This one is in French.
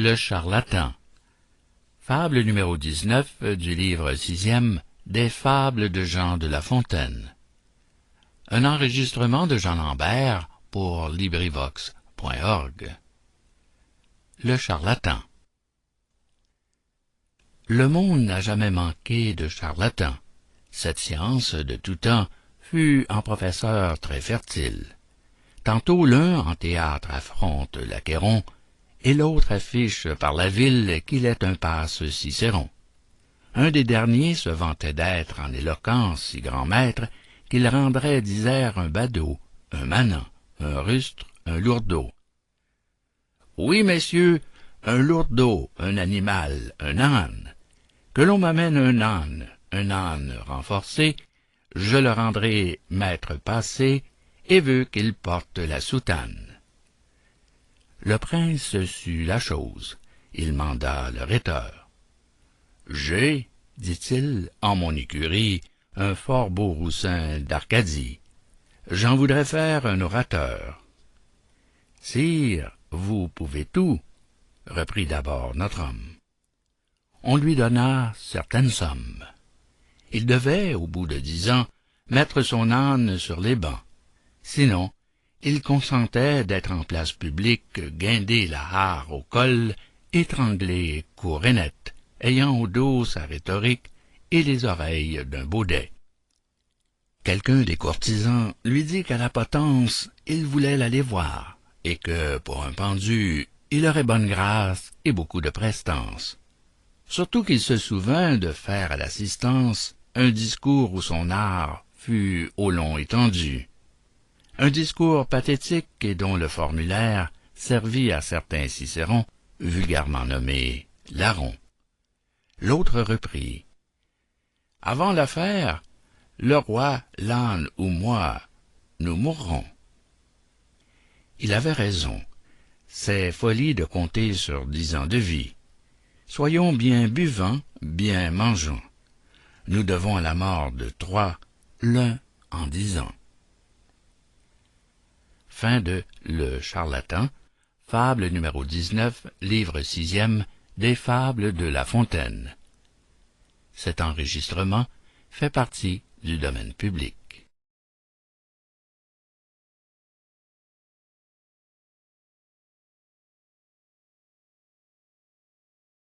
Le charlatan. Fable numéro 19 du livre 6e des Fables de Jean de La Fontaine. Un enregistrement de Jean Lambert pour LibriVox.org. Le charlatan. Le monde n'a jamais manqué de charlatans. Cette science, de tout temps, fut en professeurs très fertile. Tantôt l'un en théâtre affronte l'Achéron, et l'autre affiche par la ville qu'il est un passe-Cicéron. Un des derniers se vantait d'être en éloquence si grand maître qu'il rendrait disert un badaud, un manant, un rustre, un lourdeau. Oui, messieurs, un lourdeau, un animal, un âne. Que l'on m'amène un âne renforcé, je le rendrai maître passé, et veux qu'il porte la soutane. Le prince sut la chose, il manda le rhéteur. J'ai, dit-il, en mon écurie, un fort beau roussin d'Arcadie. J'en voudrais faire un orateur. Sire, vous pouvez tout, reprit d'abord notre homme. On lui donna certaines sommes. Il devait, au bout de 10 ans, mettre son âne sur les bancs. Sinon, il consentait d'être en place publique, guindé la hare au col, étranglé court et net, ayant au dos sa rhétorique et les oreilles d'un baudet. Quelqu'un des courtisans lui dit qu'à la potence, il voulait l'aller voir, et que, pour un pendu, il aurait bonne grâce et beaucoup de prestance. Surtout qu'il se souvint de faire à l'assistance un discours où son art fut au long étendu. Un discours pathétique et dont le formulaire servit à certains Cicérons, vulgairement nommés larrons. L'autre reprit. Avant l'affaire, le roi, l'âne ou moi, nous mourrons. Il avait raison. C'est folie de compter sur 10 ans de vie. Soyons bien buvants, bien mangeants. Nous devons à la mort de 3, l'un en 10 ans. Fin de Le charlatan, fable numéro 19, livre 6e des Fables de La Fontaine. Cet enregistrement fait partie du domaine public.